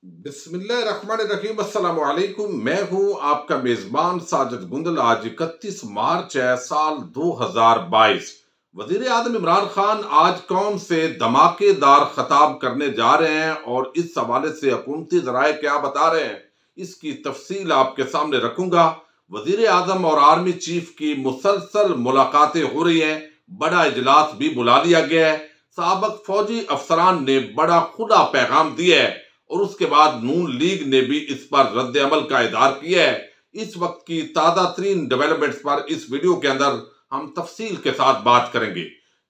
बिस्मिल्लाहिर्रहमानिर्रहीम। अस्सलाम वालेकुम। मैं हूं आपका मेजबान साजिद गुंदल। आज 31 मार्च है, साल 2022। वजीर आजम इमरान खान आज कौम से धमाकेदार खिताब करने जा रहे हैं और इस हवाले से हुकूमती जराए क्या बता रहे हैं, इसकी तफसील आपके सामने रखूंगा। वजीर आजम और आर्मी चीफ की मुसलसल मुलाकातें हो रही हैं, बड़ा इजलास भी बुला लिया गया है। साबक फौजी अफसरान ने बड़ा खुला पैगाम दिया है और उसके बाद नून लीग ने भी इस पर रद्द अमल का इजहार किया है। इस वक्त की ताज़ा तरीन डेवलपमेंट्स पर इस वीडियो के अंदर हम तफसील के साथ बात करेंगे।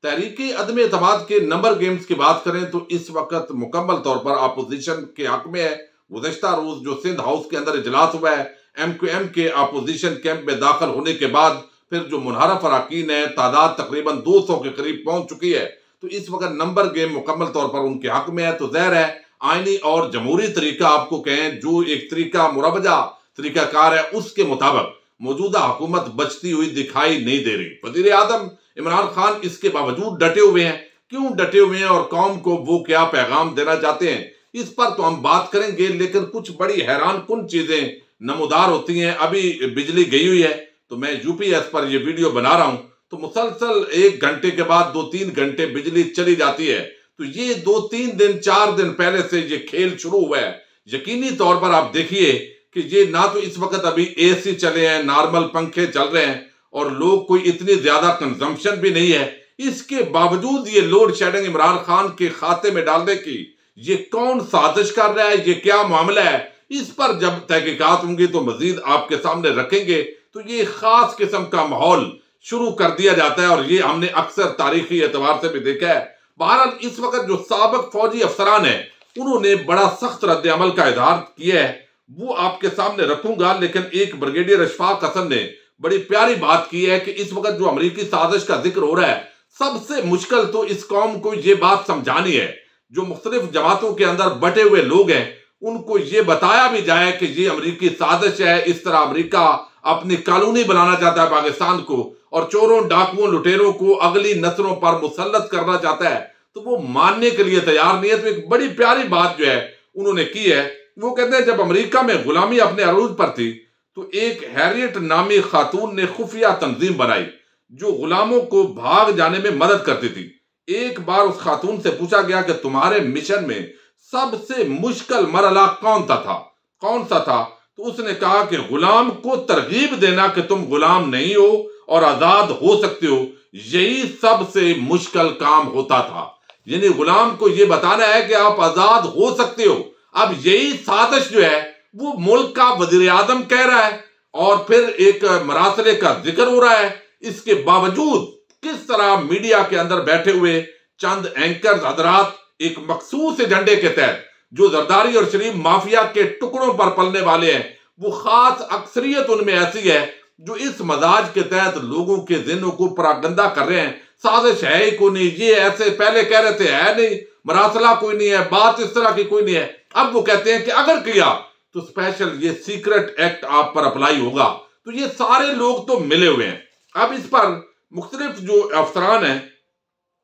तहरीकी अदम एतमाद के नंबर गेम्स की बात करें तो इस वक्त मुकम्मल तौर पर अपोजिशन के हक में है। गुज़श्ता रोज जो सिंध हाउस के अंदर इजलास हुआ है, MQM के अपोजिशन कैंप में दाखिल होने के बाद फिर जो मुनहरफ अरकान है, तादाद तकरीबन 200 के करीब पहुंच चुकी है। तो इस वक्त नंबर गेम मुकम्मल तौर पर उनके हक में है। तो ज़ाहिर है आईनी और जमहूरी तरीका आपको कहें, जो एक तरीका मुरवजा तरीकाकार है, उसके मुताबिक मौजूदा हुकूमत बचती हुई दिखाई नहीं दे रही। वजीर आजम इमरान खान इसके बावजूद डटे हुए हैं। क्यों डटे हुए हैं और कौम को वो क्या पैगाम देना चाहते हैं, इस पर तो हम बात करेंगे। लेकिन कुछ बड़ी हैरान कुन चीजें नमूदार होती हैं। अभी बिजली गई हुई है तो मैं UPS पर यह वीडियो बना रहा हूं, तो मुसलसल 1 घंटे के बाद 2-3 घंटे बिजली चली जाती है। तो ये 2-3 दिन 4 दिन पहले से ये खेल शुरू हुआ है। यकीनी तौर पर आप देखिए कि ये ना तो इस वक्त अभी AC चले हैं, नॉर्मल पंखे चल रहे हैं और लोग कोई इतनी ज्यादा कंजम्पशन भी नहीं है। इसके बावजूद ये लोड शेडिंग इमरान खान के खाते में डालने की ये कौन साजिश कर रहा है, ये क्या मामला है, इस पर जब तहकीकात होंगी तो मजीद आपके सामने रखेंगे। तो ये खास किस्म का माहौल शुरू कर दिया जाता है और ये हमने अक्सर तारीखी एतबार से भी देखा है। बहरहाल इस वक्त जो साबक फौजी अफसरान है, उन्होंने बड़ा सख्त रद्द अमल का इजहार किया है, वो आपके सामने रखूंगा। लेकिन एक ब्रिगेडियर अशफाक हसन ने बड़ी प्यारी बात की है कि इस वक्त जो अमरीकी साजिश का जिक्र हो रहा है, सबसे मुश्किल तो इस कौम को ये बात समझानी है, जो मुख्तलिफ जमातों के अंदर बटे हुए लोग हैं, उनको ये बताया भी जाए कि ये अमरीकी साजिश है। इस तरह अमरीका अपनी कॉलोनी बनाना चाहता है पाकिस्तान को और चोरों, डाकुओं, लुटेरों को अगली नस्लों पर मुसल्लत करना चाहता है, तो वो मानने के लिए तैयार नहीं है। तो एक बड़ी प्यारी बात जो है उन्होंने की है, वो कहते हैं जब अमेरिका में गुलामी अपने अरूज पर थी तो एक हैरियट नामी खातून ने खुफिया तंजीम बनाई जो गुलामों को भाग जाने में मदद करती थी। एक बार उस खातून से पूछा गया कि तुम्हारे मिशन में सबसे मुश्किल मरला कौन सा था? तो उसने कहा कि गुलाम को तरगीब देना कि तुम गुलाम नहीं हो और आजाद हो सकते हो, यही सबसे मुश्किल काम होता था। यानी गुलाम को यह बताना है कि आप आजाद हो सकते हो। अब यही साजिश जो है वो मुल्क का वजीर आजम कह रहा है और फिर एक मरासले का जिक्र हो रहा है। इसके बावजूद किस तरह मीडिया के अंदर बैठे हुए चंद एंकर हजरात एक मखसूस एजेंडे के तहत जो जरदारी और शरीफ माफिया के टुकड़ों पर पलने वाले हैं, वो खास अक्सरियत उनमें ऐसी है जो इस मजाज के तहत लोगों के ज़हनों को परागंदा कर रहे हैं। साजिश है ही कोई नहीं, ये ऐसे पहले कह रहे थे है नहीं, मरासला कोई नहीं है, बात इस तरह की कोई नहीं है। अब वो कहते हैं कि अगर किया तो स्पेशल ये सीक्रेट एक्ट आप पर अप्लाई होगा। तो ये सारे लोग तो मिले हुए हैं। अब इस पर मुख्तलिफ जो अफसरान हैं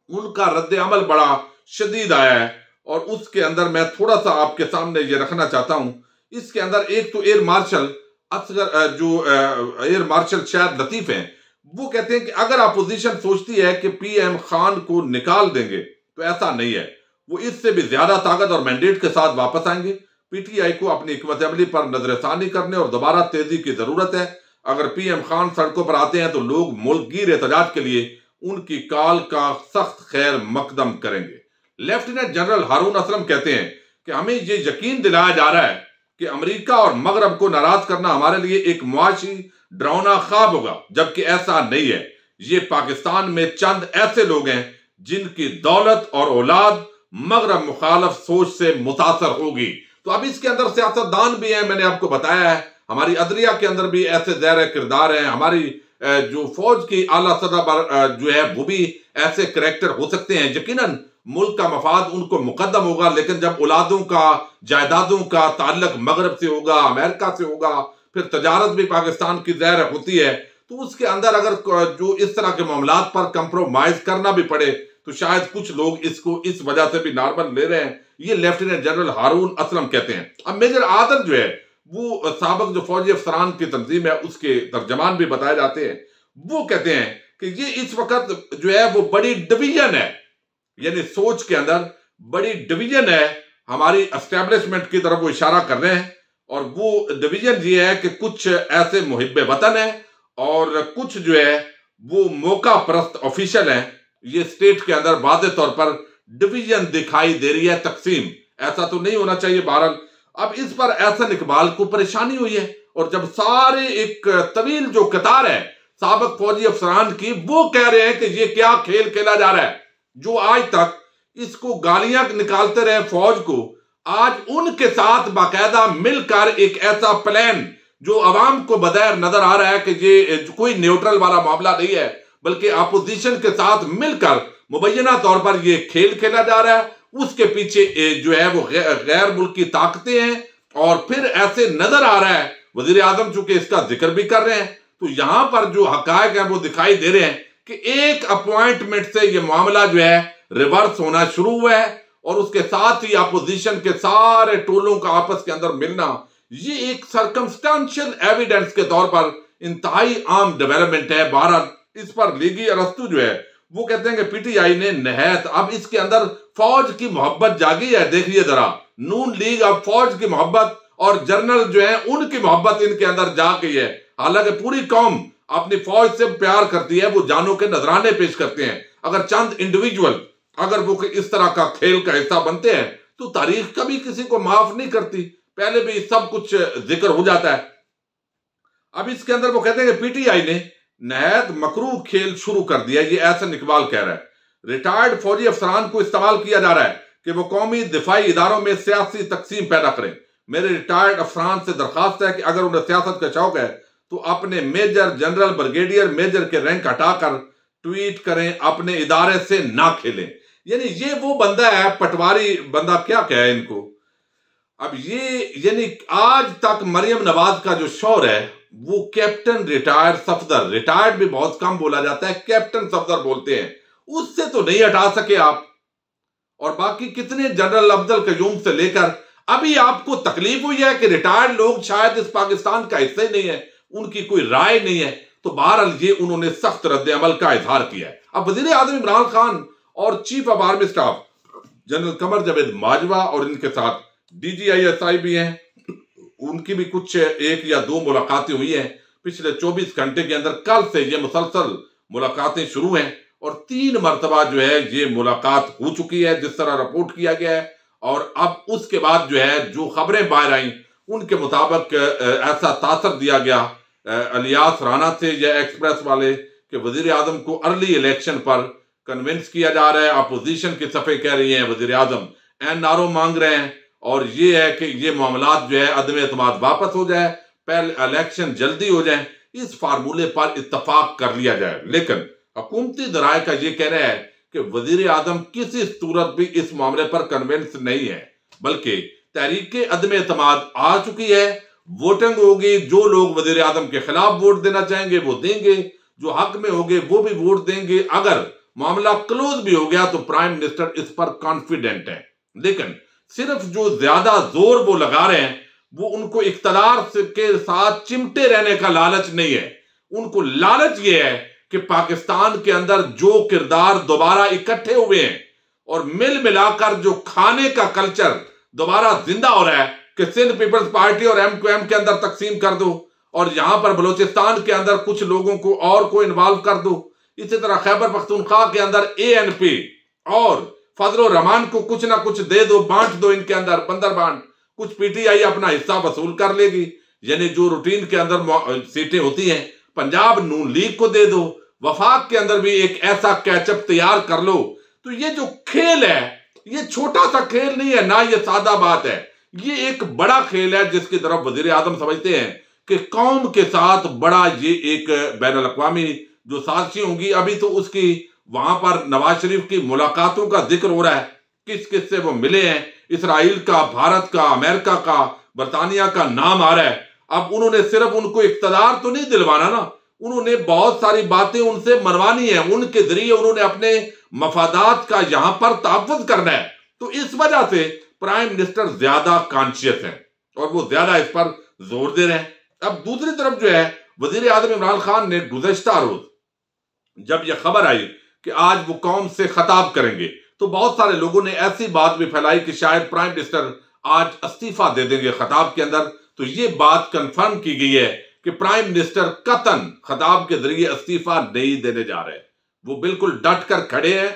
उनका रद्द अमल बड़ा शदीद आया है और उसके अंदर मैं थोड़ा सा आपके सामने ये रखना चाहता हूं। इसके अंदर एक तो एयर मार्शल असगर जो एयर मार्शल शायद लतीफ हैं, वो कहते हैं कि अगर अपोजिशन सोचती है कि PM खान को निकाल देंगे तो ऐसा नहीं है, वो इससे भी ज्यादा ताकत और मैंडेट के साथ वापस आएंगे। PTI को अपनी हिकमत अमली पर नजरसानी करने और दोबारा तेजी की जरूरत है। अगर PM खान सड़कों पर आते हैं तो लोग मुल्कगीर एहतजाज के लिए उनकी कॉल का सख्त खैर मकदम करेंगे। लेफ्टिनेंट जनरल हारून असलम कहते हैं कि हमें ये यकीन दिलाया जा रहा है कि अमेरिका और मगरब को नाराज करना हमारे लिए एक मुआशी डरावना ख्वाब होगा, जबकि ऐसा नहीं है। ये पाकिस्तान में चंद ऐसे लोग हैं जिनकी दौलत और औलाद मगरब मुखालफ सोच से मुतासर होगी। तो अब इसके अंदर सियासतदान भी हैं, मैंने आपको बताया है। हमारी अदलिया के अंदर भी ऐसे ज़हर किरदार हैं। हमारी जो फौज की आला सतह पर जो है वो भी ऐसे करैक्टर हो सकते हैं। यकीनन मुल्क का मफाद उनको मुकद्दम होगा, लेकिन जब औलादों का, जायदादों का ताल्लुक मगरब से होगा, अमेरिका से होगा, फिर तजारत भी पाकिस्तान की ज़ाहिर होती है, तो उसके अंदर अगर जो इस तरह के मामलात पर कंप्रोमाइज करना भी पड़े तो शायद कुछ लोग इसको इस वजह से भी नॉर्मल ले रहे हैं ये लेफ्टिनेंट जनरल हारून असलम कहते हैं। अब मेजर आदर जो है वो साबिक जो फौजी अफसरान की तंजीम है उसके तर्जमान भी बताए जाते हैं। वो कहते हैं कि ये इस वक्त जो है वो बड़ी डिवीजन है, यानी सोच के अंदर बड़ी डिवीजन है, हमारी एस्टेब्लिशमेंट की तरफ वो इशारा कर रहे हैं। और वो डिवीजन ये है कि कुछ ऐसे मुहिब्बे वतन है और कुछ जो है वो मौका परस्त ऑफिशियल हैं। ये स्टेट के अंदर वाज़े तौर पर डिवीजन दिखाई दे रही है, तकसीम। ऐसा तो नहीं होना चाहिए। बहरहाल अब इस पर एहसन इकबाल को परेशानी हुई है और जब सारे एक तवील जो कतार है साबिक फौजी अफसरान की, वो कह रहे हैं कि ये क्या खेल खेला जा रहा है। जो आज तक इसको गालियां निकालते रहे फौज को, आज उनके साथ बाकायदा मिलकर एक ऐसा प्लान जो अवाम को बदैर नजर आ रहा है कि ये कोई न्यूट्रल वाला मामला नहीं है, बल्कि अपोजिशन के साथ मिलकर मुबैना तौर पर ये खेल खेला जा रहा है। उसके पीछे जो है वो गैर मुल्की ताकतें हैं। और फिर ऐसे नजर आ रहा है, वजीर आजम चूंकि इसका जिक्र भी कर रहे हैं, तो यहां पर जो हकायक है वो दिखाई दे रहे हैं कि एक अपॉइंटमेंट से ये मामला जो है रिवर्स होना शुरू हुआ है और उसके साथ ही अपोजिशन के सारे टोलों का आपस के अंदर मिलना, ये एक सर्कमस्टेंशियल एविडेंस के तौर पर इंतहाई आम डेवलपमेंट है। बहरहाल इस पर लीगी अरस्तु जो है वो कहते हैं कि पीटीआई ने नहायत अब इसके अंदर फौज की मोहब्बत जागी है। देखिए जरा, नून लीग अब फौज की मोहब्बत और जर्नल जो है उनकी मोहब्बत इनके अंदर जाग गई है। हालांकि पूरी कौम अपनी फौज से प्यार करती है, वो जानों के नजराने पेश करते हैं। अगर चंद इंडिविजुअल अगर वो इस तरह का खेल का हिस्सा बनते हैं तो तारीख कभी किसी को माफ नहीं करती, पहले भी सब कुछ जिक्र हो जाता है। अब इसके अंदर वो कहते हैं कि पीटीआई ने नहायत मकरूह खेल शुरू कर दिया। ये एहसन इकबाल कह रहा है। रिटायर्ड फौजी अफसरान को इस्तेमाल किया जा रहा है कि वो कौमी दिफाई इदारों में सियासी तकसीम पैदा करें। मेरे रिटायर्ड अफसरान से दरखास्त है कि अगर उन्हें सियासत का शौक है तो अपने मेजर, जनरल, ब्रिगेडियर, मेजर के रैंक हटाकर ट्वीट करें, अपने इदारे से ना खेलें। यानी ये वो बंदा है, पटवारी बंदा, क्या कहे इनको। अब ये यानी आज तक मरियम नवाज का जो शौर है वो कैप्टन रिटायर्ड सफदर, रिटायर्ड भी बहुत कम बोला जाता है, कैप्टन सफदर बोलते हैं, उससे तो नहीं हटा सके आप। और बाकी कितने जनरल अफजल कयूम से लेकर अभी आपको तकलीफ हुई है कि रिटायर्ड लोग शायद इस पाकिस्तान का हिस्सा ही नहीं है, उनकी कोई राय नहीं है। तो बहरहाल ये उन्होंने सख्त रद्द अमल का इजहार किया है। अब वजीर आजम इमरान खान और chief of army staff general Qamar Javed Bajwa और इनके साथ DGISI भी हैं, उनकी भी कुछ एक या दो मुलाकातें हुई हैं पिछले 24 घंटे के अंदर। कल से ये मुसलसल मुलाकातें शुरू हैं और 3 मरतबा जो है ये मुलाकात हो चुकी है जिस तरह रिपोर्ट किया गया है। और अब उसके बाद जो है जो खबरें बाहर आई उनके मुताबिक ऐसा तासर दिया गया अलियास राना से या एक्सप्रेस वाले कि वजीर आजम को अर्ली इलेक्शन पर कन्विंस किया जा रहा है। अपोजिशन की सफ़े कह रही हैं वजीर आजम NRO मांग रहे हैं और ये है कि ये मामलात जो है अदम एतमाद वापस हो जाए, पहले इलेक्शन जल्दी हो जाए, इस फार्मूले पर इत्तफाक कर लिया जाए। लेकिन हुकूमती दराए का ये कह रहा है कि वजीर आजम किसी सूरत भी इस मामले पर कन्विंस नहीं है, बल्कि तहरीक अदम एतमाद आ चुकी है, वोटिंग होगी, जो लोग वजीर आजम के खिलाफ वोट देना चाहेंगे वो देंगे, जो हक में होंगे वो भी वोट देंगे। अगर मामला क्लोज भी हो गया तो प्राइम मिनिस्टर इस पर कॉन्फिडेंट है। लेकिन सिर्फ जो ज्यादा जोर वो लगा रहे हैं वो उनको इख्तदार के साथ चिमटे रहने का लालच नहीं है, उनको लालच ये है कि पाकिस्तान के अंदर जो किरदार दोबारा इकट्ठे हुए हैं और मिल मिलाकर जो खाने का कल्चर दोबारा जिंदा हो रहा है कि सिंध पीपल्स पार्टी और MQM के अंदर तकसीम कर दो और यहां पर बलोचिस्तान के अंदर कुछ लोगों को और को इन्वॉल्व कर दो, इसी तरह खैबर पख्तूनख्वा के अंदर ANP और फजल रहमान को कुछ ना कुछ दे दो, बांट दो, इनके अंदर बंदर बांट, कुछ PTI अपना हिस्सा वसूल कर लेगी। यानी जो रूटीन के अंदर सीटें होती हैं पंजाब नून लीग को दे दो, वफाक के अंदर भी एक ऐसा कैचअप तैयार कर लो। तो ये जो खेल है ये छोटा सा खेल नहीं है ना, ये सादा बात है, ये एक बड़ा खेल है जिसकी तरफ वजीर आजम समझते हैं कि कौम के साथ बड़ा ये एक बैनुल अक़वामी जो साजिशें होंगी। अभी तो उसकी वहां पर नवाज शरीफ की मुलाकातों का जिक्र हो रहा है, किस किस से वो मिले हैं, इसराइल का, भारत का, अमेरिका का, बरतानिया का नाम आ रहा है। अब उन्होंने सिर्फ उनको इख्तदार तो नहीं दिलवाना ना, उन्होंने बहुत सारी बातें उनसे मनवानी है, उनके जरिए उन्होंने अपने मफादात का यहां पर तहफ़्फ़ुज़ करना है। तो इस वजह से प्राइम मिनिस्टर ज्यादा कॉन्शियस है और वो ज्यादा इस पर जोर दे रहे हैं। अब दूसरी तरफ जो है वजीर आजम इमरान खान ने गुज़श्ता रोज जब यह खबर आई कि आज वो कौम से खिताब करेंगे तो बहुत सारे लोगों ने ऐसी बात भी फैलाई कि शायद प्राइम मिनिस्टर आज इस्तीफा दे देंगे खिताब के अंदर। तो ये बात कंफर्म की गई है कि प्राइम मिनिस्टर कतन खिताब के जरिए इस्तीफा नहीं देने जा रहे। वो बिल्कुल डट कर खड़े हैं।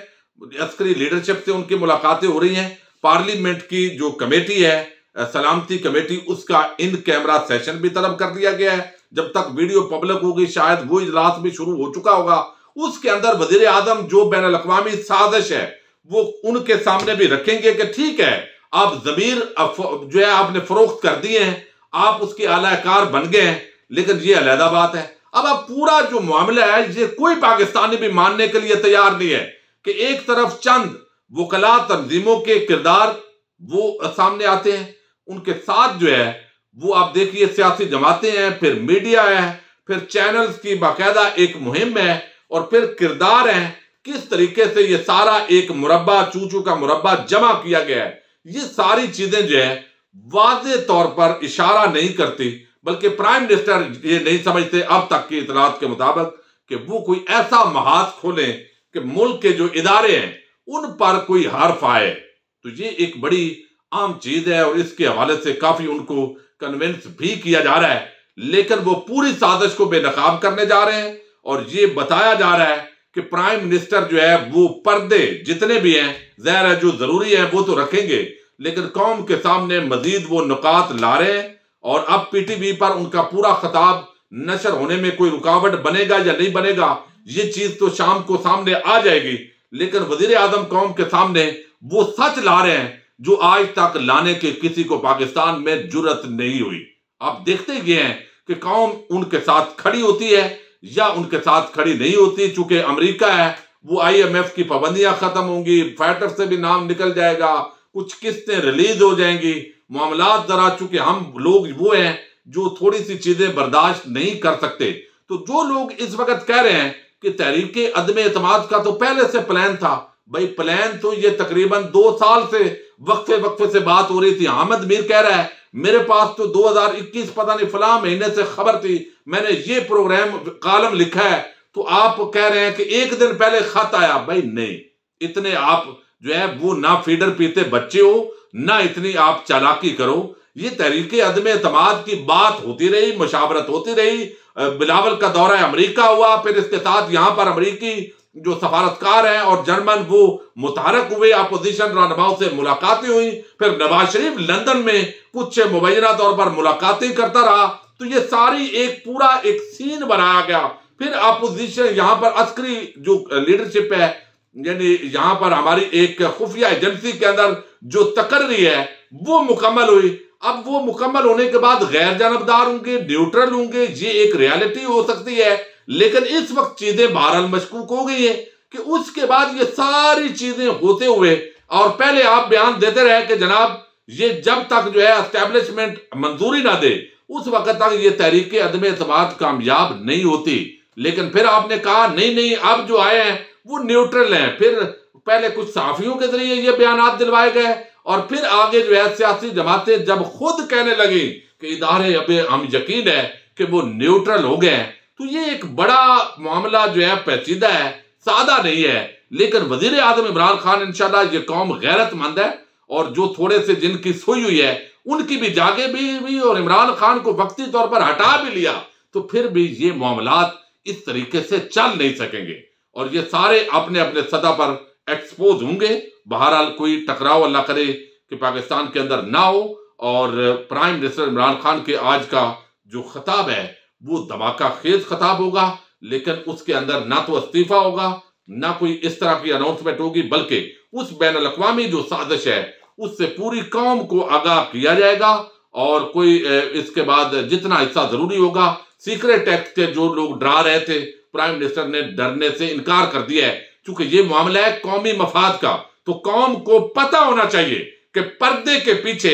अस्करी लीडरशिप से उनकी मुलाकातें हो रही हैं। पार्लियामेंट की जो कमेटी है सलामती कमेटी, उसका इन कैमरा सेशन भी तलब कर दिया गया है। जब तक वीडियो पब्लिक होगी शायद वो इजलास भी शुरू हो चुका होगा। उसके अंदर वजीर आजम जो बैन अल-अक़वामी साजिश है वो उनके सामने भी रखेंगे कि ठीक है आप जमीर जो है आपने फरोख्त कर दिए हैं, आप उसके आलाकार बन गए हैं, लेकिन ये अलहदा बात है। अब पूरा जो मामला है ये कोई पाकिस्तानी भी मानने के लिए तैयार नहीं है कि एक तरफ चंद वकला तंजीमों के किरदार वो सामने आते हैं, उनके साथ जो है वो आप देखिए सियासी जमातें हैं, फिर मीडिया है, फिर चैनल्स की बाकायदा एक मुहिम है और फिर किरदार हैं। किस तरीके से ये सारा एक मुरब्बा चूचू का मुरब्बा जमा किया गया है, ये सारी चीजें जो है वाज़े तौर पर इशारा नहीं करती, बल्कि प्राइम मिनिस्टर ये नहीं समझते अब तक की इतलात के मुताबिक कि वो कोई ऐसा महाज खोलें कि मुल्क के जो इदारे हैं उन पर कोई हर्फ आए। तो ये एक बड़ी आम चीज है और इसके हवाले से काफी उनको कन्विंस भी किया जा रहा है, लेकिन वो पूरी साजिश को बेनकाब करने जा रहे हैं और ये बताया जा रहा है कि प्राइम मिनिस्टर जो है वो पर्दे जितने भी हैं ज़ाहिर है जो जरूरी है वो तो रखेंगे, लेकिन कौम के सामने मजीद वो नुकात ला रहे हैं। और अब पीटीवी पर उनका पूरा खिताब नशर होने में कोई रुकावट बनेगा या नहीं बनेगा ये चीज तो शाम को सामने आ जाएगी, लेकिन वजीर आजम कौम के सामने वो सच ला रहे हैं जो आज तक लाने के किसी को पाकिस्तान में जुर्रत नहीं हुई। आप देखते ही हैं कि कौम उनके साथ खड़ी होती है या उनके साथ खड़ी नहीं होती। चूंकि अमेरिका है वो IMF की पाबंदियां खत्म होंगी, फाइटर से भी नाम निकल जाएगा, कुछ किस्तें रिलीज हो जाएंगी, मामलात जरा चूंकि हम लोग वो हैं जो थोड़ी सी चीजें बर्दाश्त नहीं कर सकते। तो जो लोग इस वक्त कह रहे हैं कि तहरीके अदम एतमाद का तो पहले से प्लान था, भाई प्लान तो ये तकरीबन 2 साल से वक्फे से बात हो रही थी। अहमद मीर कह रहा है मेरे पास तो 2021 पता नहीं फला महीने से खबर थी, मैंने ये प्रोग्राम कॉलम लिखा है, तो आप कह रहे हैं कि एक दिन पहले खत आया। भाई नहीं, इतने आप जो है वो ना फीडर पीते बच्चे हो ना इतनी आप चालाकी करो। ये तहरीके अदम एतमाद की बात होती रही, मुशावरत होती रही, बिलावल का दौरा अमेरिका हुआ, फिर इसके साथ यहां पर अमेरिकी जो सफारतकार हैं और जर्मन वो मुतहरक हुए, अपोजिशन रहनुमाओं से मुलाकातें हुई, फिर नवाज शरीफ लंदन में कुछ मुबैना तौर पर मुलाकातें करता रहा। तो ये सारी एक पूरा एक सीन बनाया गया। फिर अपोजिशन यहां पर अस्करी जो लीडरशिप है, यानी यहां पर हमारी एक खुफिया एजेंसी के अंदर जो तकर्री है वो मुकम्मल हुई। अब वो मुकम्मल होने के बाद गैर जानबदार होंगे, न्यूट्रल होंगे, ये एक रियलिटी हो सकती है। लेकिन इस वक्त चीजें बहरहाल मशकूक हो गई है कि उसके बाद ये सारी चीजें होते हुए और पहले आप बयान देते रहे कि जनाब ये जब तक जो है एस्टेब्लिशमेंट मंजूरी ना दे उस वक्त तक ये तहरीक अदम एतमाद कामयाब नहीं होती। लेकिन फिर आपने कहा नहीं नहीं अब जो आए हैं वो न्यूट्रल हैं। फिर पहले कुछ सहाफियों के जरिए ये बयान दिलवाए गए और फिर आगे जो है सियासी जमातें जब खुद कहने लगी कि इदारे अब हम यकीन है कि वो न्यूट्रल हो गए। तो ये एक बड़ा मामला जो है पेचीदा है, सादा नहीं है। लेकिन वजीर आजम इमरान खान इंशाल्लाह ये कौम गैरतमंद है और जो थोड़े से जिनकी सोई हुई है उनकी भी जागे भी और इमरान खान को वक्ती तौर पर हटा भी लिया तो फिर भी ये मामलात इस तरीके से चल नहीं सकेंगे और ये सारे अपने अपने सतह पर एक्सपोज होंगे। बहरहाल कोई टकराव अल्लाह करे कि पाकिस्तान के अंदर ना हो। और प्राइम मिनिस्टर इमरान खान के आज का जो खिताब है वो धमाका खेज खिताब होगा, लेकिन उसके अंदर ना तो इस्तीफा होगा ना कोई इस तरह की अनाउंसमेंट होगी, बल्कि उस बैन अल-अक़वामी जो साजिश है उससे पूरी कौम को आगाह किया जाएगा। और कोई इसके बाद जितना हिस्सा जरूरी होगा, सीक्रेट एक्ट के जो लोग डरा रहे थे प्राइम मिनिस्टर ने डरने से इनकार कर दिया है। क्योंकि ये मामला है कौमी मफाद का, तो कौम को पता होना चाहिए कि पर्दे के पीछे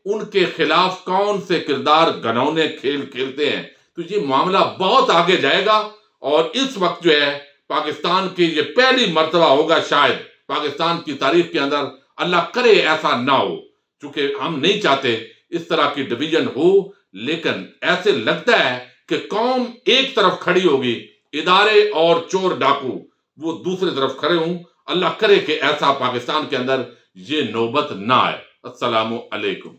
उनके खिलाफ कौन से किरदार घनौने खेल खेलते हैं। तो ये मामला बहुत आगे जाएगा और इस वक्त जो है पाकिस्तान की ये पहली मर्तबा होगा शायद पाकिस्तान की तारीख के अंदर, अल्लाह करे ऐसा ना हो, चूंकि हम नहीं चाहते इस तरह की डिवीजन हो, लेकिन ऐसे लगता है कि कौम एक तरफ खड़ी होगी, इदारे और चोर डाकू वो दूसरी तरफ खड़े हों। अल्लाह करे कि ऐसा पाकिस्तान के अंदर ये नौबत ना आए। अस्सलामु अलैकुम।